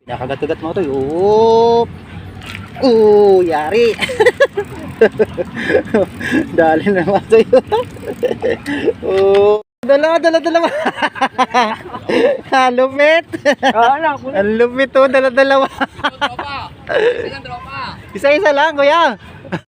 Pinakagat-kagat mo to. Oh. Oh, yari. Dali na mga to. Oh. Dalawa. Lupit. Ang lupit to, dalawa. Isa-isa lang, kuya.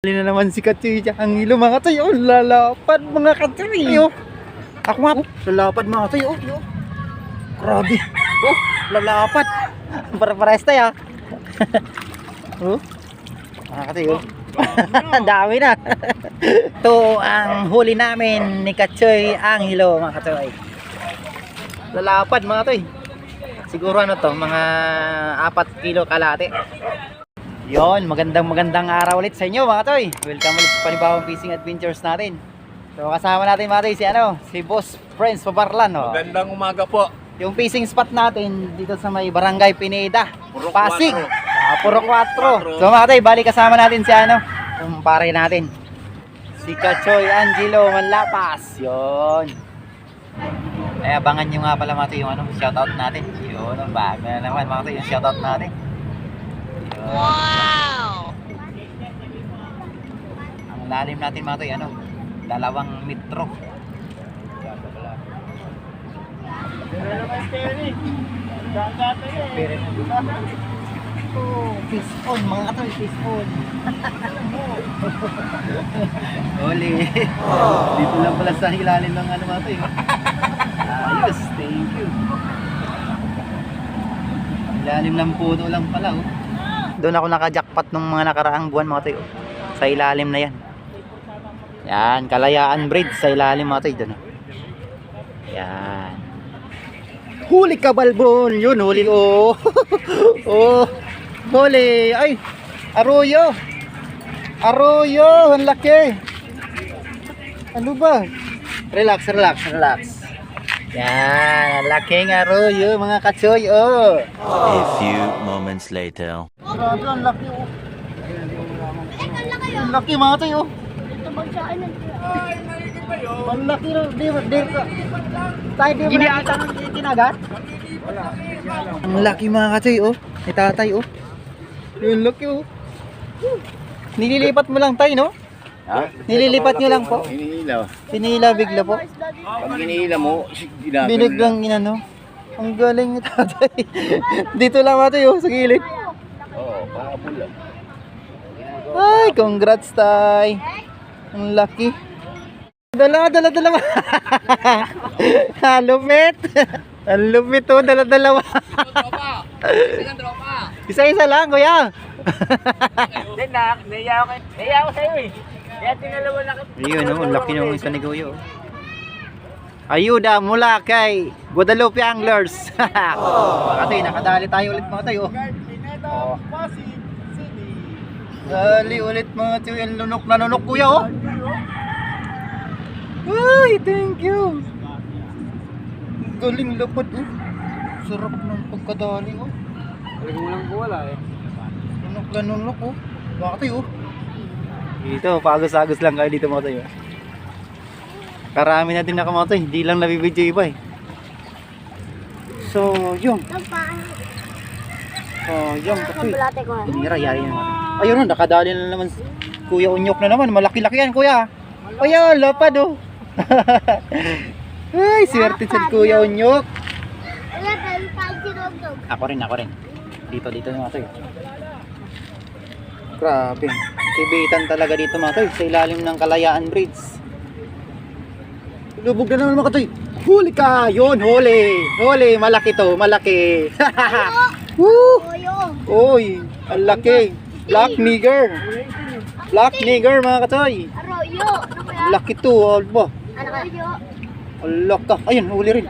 Dali na naman si Katsuy ang ilo mga to. Oh, lalapad mga Katsuy. Oh. Ako nga, lalapad mga to. Oh. Grabe. Oh, lalapad. Para-pares tayo. Oh. Mga Katsuy, oh. Dami na. Ito ang huli namin ni Katsuy ang hilo mga Katsuy. Lalapad mga Katsuy. Siguro ano to, mga 4 kilo kalate. Yon, magandang araw ulit sa inyo mga Katsuy. Welcome ulit sa panibawang fishing adventures natin. So kasama natin mga Katsuy si Boss Friends Pabarlan. Oh. Magandang umaga po. Yung fishing spot natin dito sa may Barangay Pineda, Puro Pasig. 4. Puro 4. So mga Katsuy, bali kasama natin si kumpare natin. Si Katsuy Angelo Manlapas. Yon. Eh abangan nyo nga pala mga Katsuy yung shoutout natin. Yun, bago na naman mga Katsuy yung shoutout natin. Yun. Wow! Ang lalim natin mga Katsuy, 2 metro. Fish on mga Katsuy, fish on. Oli. Dito lang pala sa ilalim ng mga Katsuy. Ayos, thank you. Ilalim ng puno lang pala. Oh. Doon ako naka-jackpot nung mga nakaraang buwan mga Katsuy. Sa ilalim na yan. Yan, Kalayaan Bridge sa ilalim mga Katsuy. Doon. Yan. Huli ka balbon. Yun, huli. Oh. Oh. Huli. Ay. Arroyo. Arroyo. Ang laki. Ano ba? Relax. Yan. Ang laking arroyo mga Katsuy. Oh. A few moments later. Grabe, ang laki. Oh. Ang laki mga Katsuy. Oh. Ang laki. Tayo di mo nakita ng kinagat? Ang laki mga Katsuy. Oh. Ni tatay. Oh. Yung laki. Oh. Nililipat mo lang tayo, no? Ha? Nililipat nyo lang po? Hinihila. Pinihila bigla po? Pag hinihila mo, ginagano Biniglang inano. Ang galing ni tatay. Dito lang ate oh, sa gilid. Oo, pakapula. Ay, congrats tay. Ang laki. Dalawa. Lupit. Ang lupit oh, dalawa. Isa-isa lang kuya. Naiya ako sa'yo eh. Kaya tinalawa na kita. Ayun oh, ang laki ng isa ni kuya oh. Ayuda mula kay Guadalupe Anglers. Kasi nakadali tayo ulit mga tayo. Oh. Dali ulit mga tayo. Ang lunok na lunok kuya oh. Ay, thank you. Galing lapad oh. Sarap ng pagkadali oh. Walang wala eh. Lunok na lunok oh. Baka tayo oh. Dito, pagos-agos lang kayo dito mga tayo. Karami natin nakamotoy, hindi lang nabibidyo iba eh. So, yung kasi hinira, yari naman. Ayun na, nakadali na naman Kuya Unyok na naman, malaki-laki yan kuya. Ayun, lapad oh. Ay, swerte sa Kuya Unyok. Ako rin. Dito mga toy. Grabe, tibitan talaga dito mga toy, sa ilalim ng Kalayaan Bridge. Lubog na naman mga Katsuy. Huli ka! Yun, huli! Malaki to, malaki! Woo! Uy, ang laki! Black nigger mga Katsuy. Laki to, alba. Alak ka. Ayun, huli rin.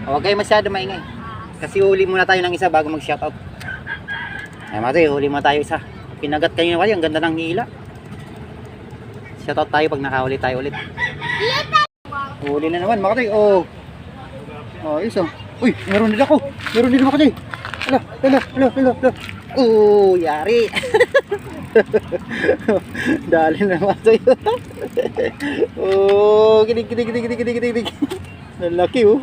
Huwag kayo masyado maingay. Kasi huli muna tayo ng isa bago mag-shoutout. Ay mga Katsuy, huli muna tayo isa. Pinagat kayo na kayo, ang ganda ng hila. Shoutout tayo pag nakahuli tayo ulit. Huli na naman mga Katsuy. Oh. Oh, isa. Uy, meron din ako mga Katsuy. Hala. Oh, yari. Dali na mga Katsuy. Oh, kinig. Lalaki oh.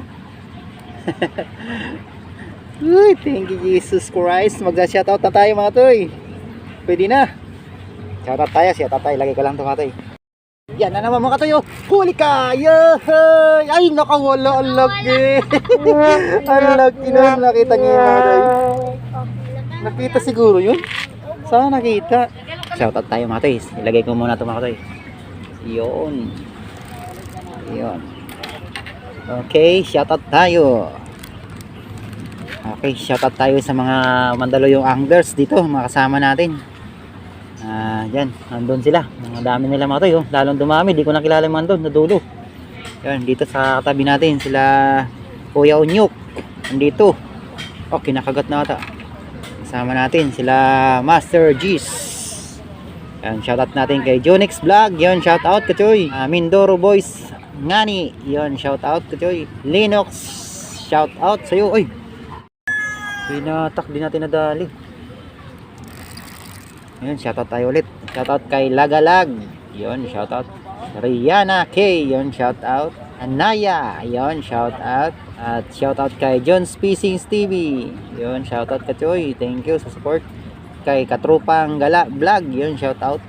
Uy, thank you Jesus Christ. Magsa-shoutout na tayo mga toy. Pwede na. Shoutout tayo. Lagay ko lang ito mga toy. Yan na naman mga toy. Huli ka! Yay! Ay, nakawala. Ang laki. Ang laki na nakita niyo mga toy. Nakita siguro yun. Saan nakita? Shoutout tayo mga toy. Ilagay ko muna ito mga toy. Yun. Okay, shoutout tayo. Okay, shoutout tayo sa mga Mandaluyong anglers dito, mga kasama natin. Yan, nandun sila. Mga dami nila mga toy, lalong dumami. Di ko nakilala yung nandun, nadulo. Yan, dito sa katabi natin, sila Kuya Unyok. Nandito. Oh, kinakagat na ata. Kasama natin, sila Master G's. Yan, shoutout natin kay Jonix Vlog. Yan, shoutout Kachoy. Mindoro Boys Ngani. Yan, shoutout Kachoy. Linux, shoutout sa'yo. Oy, pinatak din natin nadali. Yun, shoutout tayo ulit. Shoutout kay Lagalag. Yun, shoutout. Rihanna K. Yun, shoutout. Anaya. Yun, shoutout. At shoutout kay John Speasings TV. Yun, shoutout Kachoy. Thank you sa support. Kay Katrupang Gala Vlog. Yun, shoutout.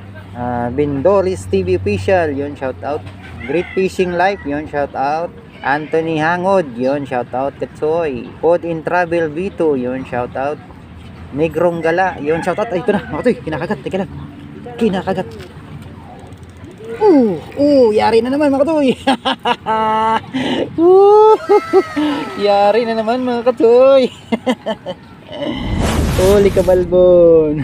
Bindoris TV Official. Yun, shoutout. Great Fishing Life. Yun, shoutout. Anthony Hangod, yun, shoutout Katsoy. Pod in Travel Vito, yun, shoutout. Negrong Gala, yun, shoutout. Ay, ito na, mga toy, kinakagat, teka lang. Kinakagat. Yari na naman mga katoy. Yari na naman mga katoy. Holy kabalbon.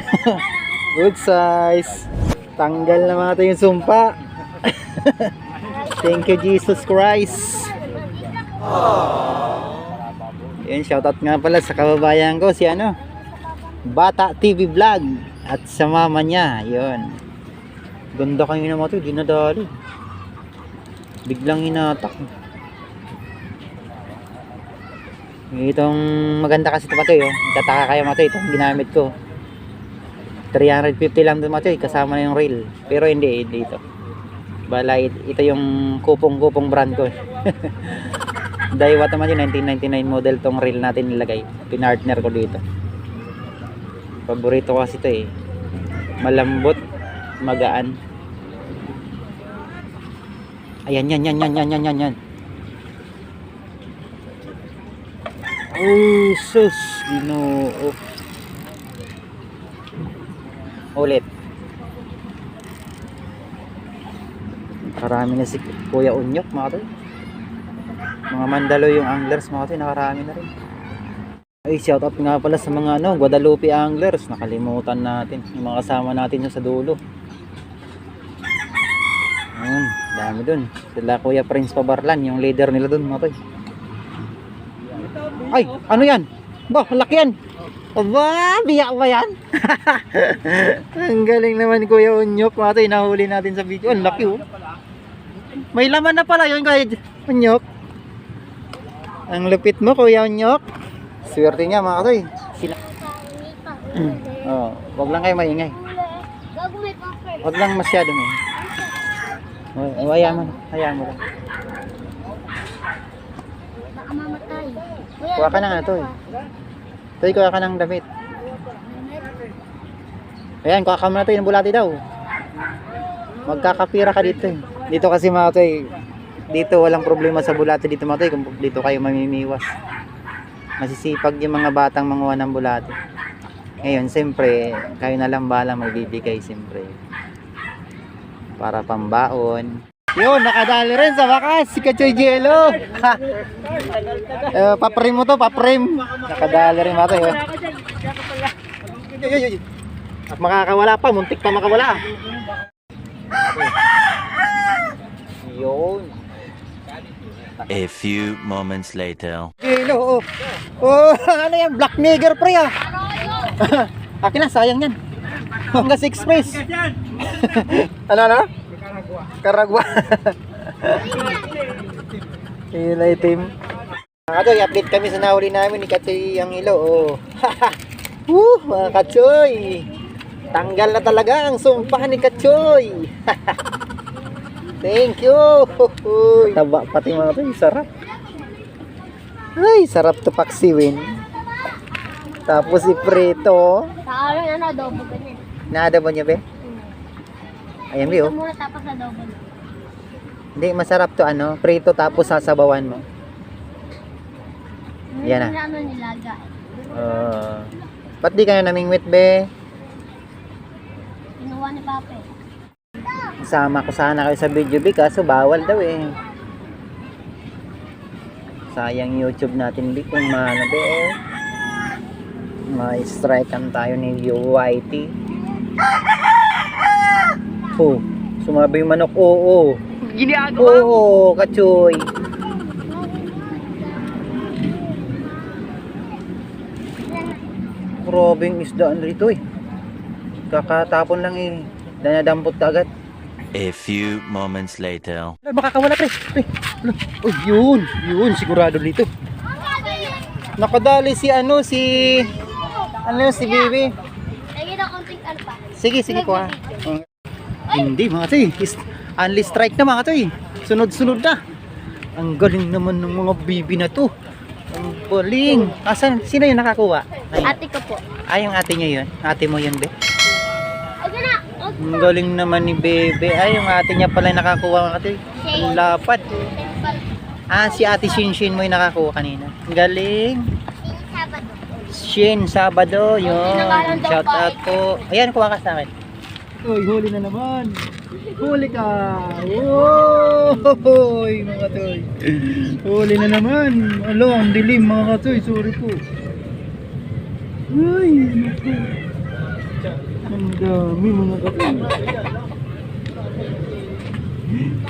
Good size. Tanggal na mga toy yung sumpa. Thank you Jesus Christ. Yun, shoutout nga pala sa kababayan ko si Bata TV Vlog at sa mama niya. Yun, ganda kayo na mga to, dinadali, biglang hinatak. Itong maganda kasi ito mga to, tataka kayo mga to, itong ginamit ko 350 lang ito mga to, kasama na yung reel, pero hindi ito. Bala, ito yung kupong brand ko. Daiwa naman yung 1999 model tong reel natin nilagay. Pinartner ko dito. Paborito ko kasi ito malambot, magaan. Ayan, yan. Oh, sus. Ginoo. Ulit. Karami na si Kuya Unyok mga to. Mga Mandaluyong anglers mga to, nakarami na rin. Ay, shoutout nga pala sa mga Guadalupe anglers. Nakalimutan natin yung mga kasama natin sa dulo. Ayun, dami dun. Sila Kuya Prince Pabarlan, yung leader nila dun mga to. Ay, ano yan? Ba, laki yan. Aba, biyak ba yan? Ang galing naman Kuya Unyok mga to, nahuli natin sa video. Ang laki May laman na pala yun Kuya Unyok. Ang lupit mo Kuya Unyok. Swerte niya mga katoy. Wag lang kayo maingay. Wag lang masyado mo. Hayaan mo lang. Baka mamatay. Kuha ka na toy. Toy, kuha ka ng damit. Ayan, kuha ka muna toy ng bulati daw. Magkakapira ka dito Dito kasi mga toy, dito walang problema sa bulati dito mga toy, kung dito kayo mamimiwas. Masisipag yung mga batang manguha ng bulati. Ngayon, siyempre, kayo na lang bala magbibigay siyempre. Para pambaon. Yun, nakadali rin sa wakas si Kachoy Jello. Paprim mo to, paprim. Nakadali rin mga toy. Makakawala pa, muntik pa makawala. Yun. A few moments later. Kilo, ano yan? Black nigger pre Akin na, sayang yan. Hanggang 6 price. Ano? Karagwa. Yun ay team. Mga Kachoy, update kami sa nahuli namin ni Kachoy ang ilo. Mga Kachoy, tanggal na talaga ang sumpa ni Kachoy. Thank you. Taba pati mga to, sarap. Ay, sarap to paksiwin. Tapos iprito. Sa araw na adobo ganyan. Naadabo niya, be? Ayan, be, Ito oh. muna tapos adobo. Hindi, masarap to, ano? Prito tapos sasabawan mo. Yan na. Hindi na ano nilaga. Ba't di kayo namingwit, be? Kinuha ni Papa eh. Sama ko sana kayo sa video, be, kaso bawal daw, eh. Sayang YouTube natin, be, kung maano, be, eh. Ma-strikean tayo ni UYT. Oh, sumabi yung manok, oo. Ginagawa mo. Oo, kachoy. Grabe yung isdaan rito, eh. Kakatapon lang, eh. Danadampot ka agad. A few moments later. Makakawala, pre. Oh, yun. Yun, sigurado dito. Nakadali si ano, si Bibi. Lagi na konting ano pa. Sige, kuha. Hindi, mga toy. Only strike na, mga toy. Sunod-sunod na. Ang galing naman ng mga Bibi na to. Ang galing. Asan? Sino yung nakakuha? Ate ko po. Ay, yung ate niya yun. Ate mo yun, be. Okay na. Ang galing naman ni Bebe. Ay, yung ate niya pala yung nakakuha, mga toy. Ang lapad. Ah, si ate Shinshin mo yung nakakuha kanina. Ang galing. Sabado. Shin, Sabado, yun. Shout out po. Ayan, kuha ka sa akin. Uy, huli na naman. Huli ka. Oy, mga toy. Huli na naman. Alo, ang dilim, mga toy. Sorry po. Ay, naku. Ang dami, mga toy.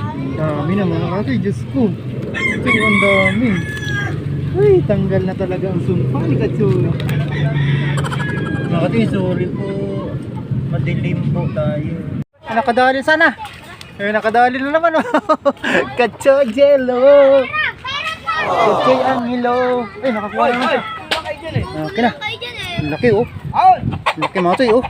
Ang dami na, mga toy. Diyos ko. Ito, ang dami. Uy, tanggal na talaga ang sumpa ni Katsuno. Nakati, sorry po. Madilim po tayo. Nakadali sana. Nakadali na naman. Katso jello. Katso ang hilo. Ay, nakakuha naman siya. Okay na. Ang laki, oh. Ang laki, mga toy, oh.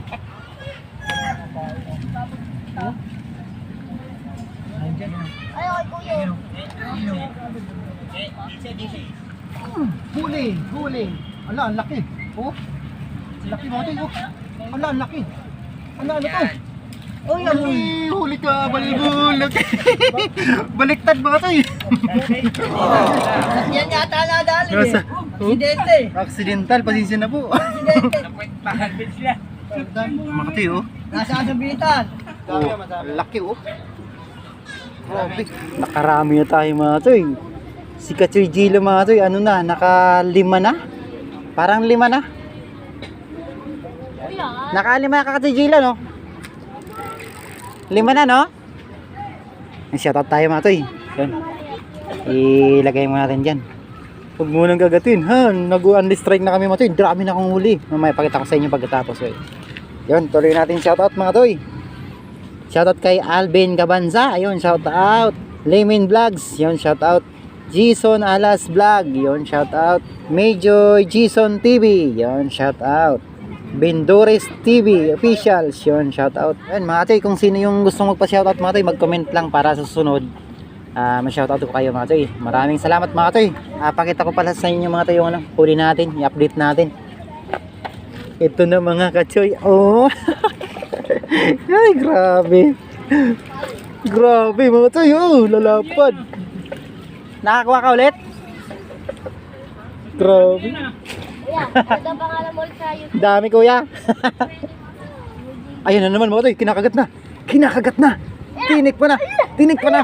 Huli. Ala, ang laki. Oh. Ang laki, mga toy, oh. Ala, ang laki. Ala, ano to? Oy, huli ka, balbulog. Baliktad, mga toy. Yan yata nadali eh. Nasa, Aksidente. accidental, pasensya na po. Bakit sila? Mga toy, oh. Nasa kasabitan. Oh, ang laki, oh. Grabe. Nakarami na tayo, mga toy. Si Kachoy Gilo, mga toy, ano na, naka-5 na? Parang 5 na. Naka-5 ka, Kachoy Gilo, no? 5 na, no? Shoutout tayo, mga toy. Yan. Ilagay mo natin dyan. Huwag mo nang gagatin, ha? Nag-undistrike na kami, mga toy. Drami na akong huli. Mamaya pakita ko sa inyo pagkatapos, eh. Yun, tuloy natin shoutout, mga toy. Shoutout kay Alvin Gabanza. Ayun, shoutout. Layman Vlogs. Yun, shoutout. Jason Alas Vlog. Yun, shoutout. Mayjoy Jason TV. Yun, shoutout. Bendores TV Officials. Yun, shoutout. Ayun, mga toy, kung sino yung gustong magpa-shoutout, mga toy, mag-comment lang para sa susunod. Ma-shoutout ko kayo, mga toy. Maraming salamat, mga toy. Pakita ko pala sa inyo, mga toy, yung ano, huli natin, i-update natin. Ito na, mga kachoy. Oh. Ay, grabe. Grabe, mga toy. Oh, lalapad. Nakakuha ka ulit? Grabe. Kuya, ano pangalan mo ulit sa YouTube? Dami, kuya. Ayun na naman, mga toy. Kinakagat na. Tinik pa na.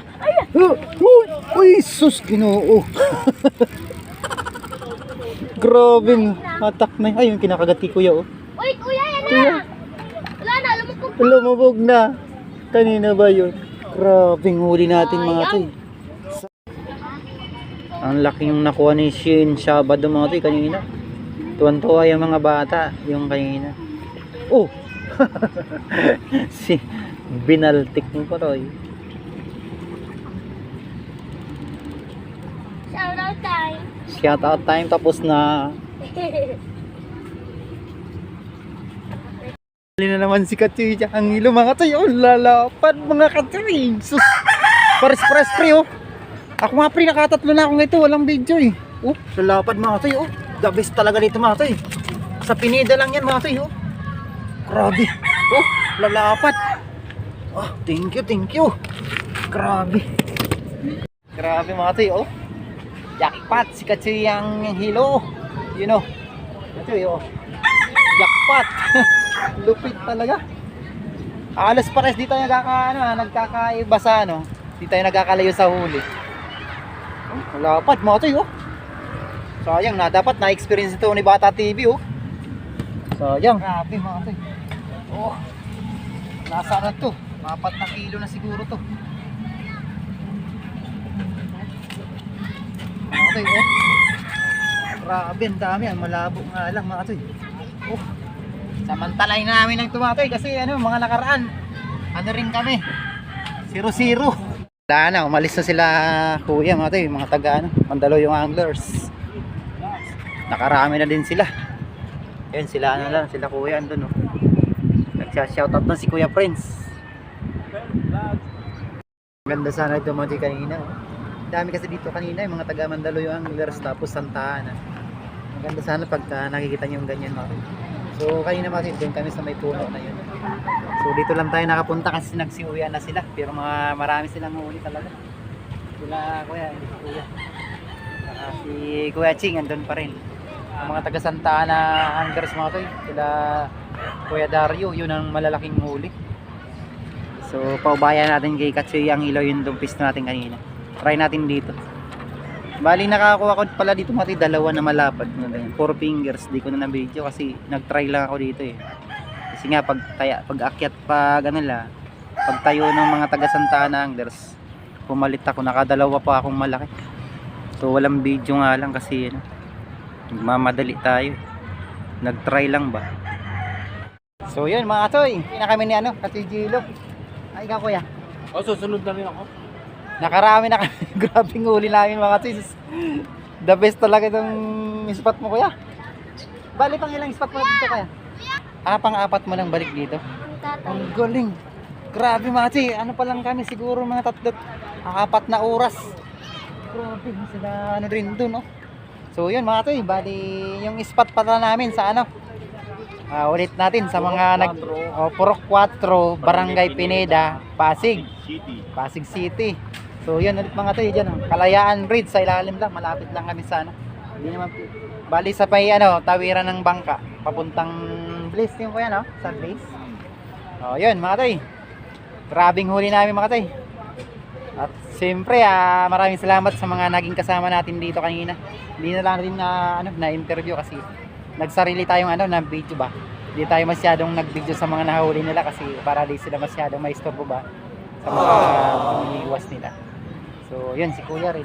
Uy, sus, Ginoo. Grabe. Hatak na. Ayun, kinakagat ni kuya, oh. Uy, kuya, yan na! Wala na, lumupog. Lumubog na. Kanina ba yun? Grabe, huli natin, mga toy. Ang laki yung nakuha ni Shin Sabado, mga toy, kanina. Tuwan-tuwa yung mga bata, yung kanina. Oh! Si binaltik mo pa, toy. Shoutout time. Shoutout time, tapos na. Hali na naman si Kachoy ang ilo, mga toy. Oh, lalapad, mga Kachoy. Sus! Pares pre, oh. Ako nga pre, nakatatlo na akong ito. Walang video, eh. Oh, lalapad, mga toy. Oh, the best talaga dito, mga toy. Sa Pineda lang yan mga toy, oh. Grabe. Oh, lalapat. Oh, thank you. Grabe. Grabe mga toy, oh. Jackpot, sikat siya yung hilo. You know. Ito oh. Jackpot. Lupit talaga. Alas pares di tayo nagkakaiba sa ano. Di tayo nagkakalayo sa huli. Oh, lapad mga toy, oh. Sayang na, dapat na-experience ito ni Bata TV, oh. Sayang. Grabe mga toy. Oh. Nasa na to? 4 na kilo na siguro to. Mga toy, oh. Grabe, ang dami. Ang malabo nga lang mga toy. Oh. Samantalay namin ng tumatoy kasi ano, mga nakaraan. Ano rin kami? 0-0. Wala na, umalis na sila kuya mga toy. Mga taga ano, Mandaluyong Anglers. Nakarami na din sila. Ayun, sila ano lang, sila kuya andun, oh. Nagsha-shoutout na si Kuya Prince. Maganda sana ito mga toy kanina, oh. Dami kasi dito kanina yung mga taga Mandaluyong Anglers tapos Santa Ana. Maganda sana pagka nakikita niyo yung ganyan mga toy. So kanina mga doon kami sa may puno na yun. So dito lang tayo nakapunta kasi nagsiuwian na sila. Pero marami silang huli talaga. Sila kuya, hindi si kuya. Saka si Kuya Ching andun pa rin. Ang mga taga Santa Ana Anglers mga toy. Sila Kuya Dario, yun ang malalaking huli. So paubayan natin kay Katsuy ang ilaw yung dumpis natin kanina. Try natin dito. Bali nakakuha ko pala dito mati 2 na malapad, 4 fingers. Di ko na na-video kasi nag-try lang ako dito eh. Kasi nga pag akyat pag ano la, pag tayo ng mga taga Santa Ana Anglers, pumalit ako, nakadalawa pa akong malaki. So walang video nga lang kasi ano, mamadali tayo. Nag-try lang ba. So yun mga toy, na kami ni ano, Kati Gilo. Ay ikaw kuya. O, susunod na rin ako. Nakarami na kami. Grabing huli namin mga sis. The best talaga itong spot mo kuya. Bali pang ilang spot mo dito kuya? Pang-4 mo lang balik dito. Ang galing. Grabe mga sis. Ano pa lang kami siguro mga 4 na oras. Grabe sila ano rin dun, no? So yun mga sis. Bali yung spot pala namin sa ano. Ulit natin sa mga Purok 4, Barangay Pineda, Pasig City. So yun ulit mga toy dyan, Kalayaan Bridge sa ilalim lang, malapit lang kami sana. Hindi naman bali sa pay ano, tawiran ng bangka papuntang Bliss yung kuya no, sa Bliss. Oh yun mga toy. Grabing huli namin mga toy. At siyempre maraming salamat sa mga naging kasama natin dito kanina. Hindi na lang rin na interview kasi nagsarili tayong na video ba. Hindi tayo masyadong nag-video sa mga nahuli nila kasi para di sila masyadong maistorbo ba sa mga bumiwas nila. So yun si kuya rin.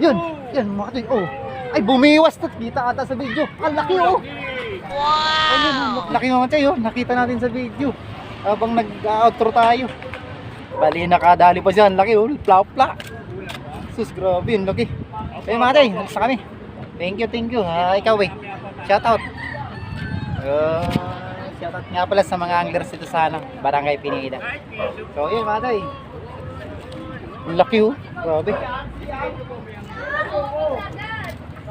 Yun mga toy. Oh, ay bumiwas to, kita ata sa video. Ang laki oh. Wow. Ayun, laki mga toy oh. Nakita natin sa video habang nag-outro tayo. Bali nakadali pa siya, ang laki oh. Pla. Sus, grabe yun, laki. Ayun mga toy, alis na kami. Thank you. Ikaw eh. Shoutout. Shoutout nga pala sa mga anglers dito sa Barangay Pineda. So yun mga toy. Laki oh. Grabe.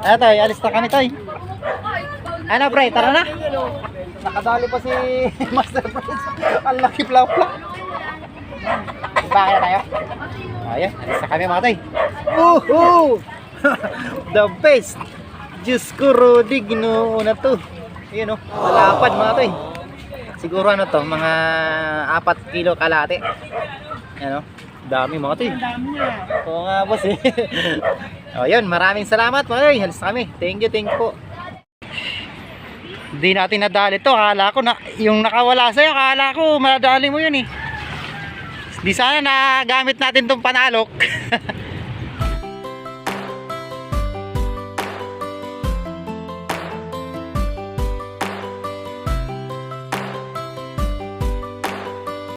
Ano tayo, alis na kami tayo. Ano pre, tara na. Nakadali pa si Master Prince. Ang laki pla. Bakit tayo? Ayan, alis na kami mga tayo. The best. Diyos ko Rodi, ginoo na to. Ayan o, malapad mga tayo. Siguro ano to, mga 4 kilo kalate. Ayan o. Dami mga toy. Oo nga boss eh. O yun, maraming salamat mga toy. Halis kami. Thank you po. Hindi natin nadali to. Akala ko na, yung nakawala sa'yo, akala ko madali mo yun eh. Di sana na gamit natin tong panalok.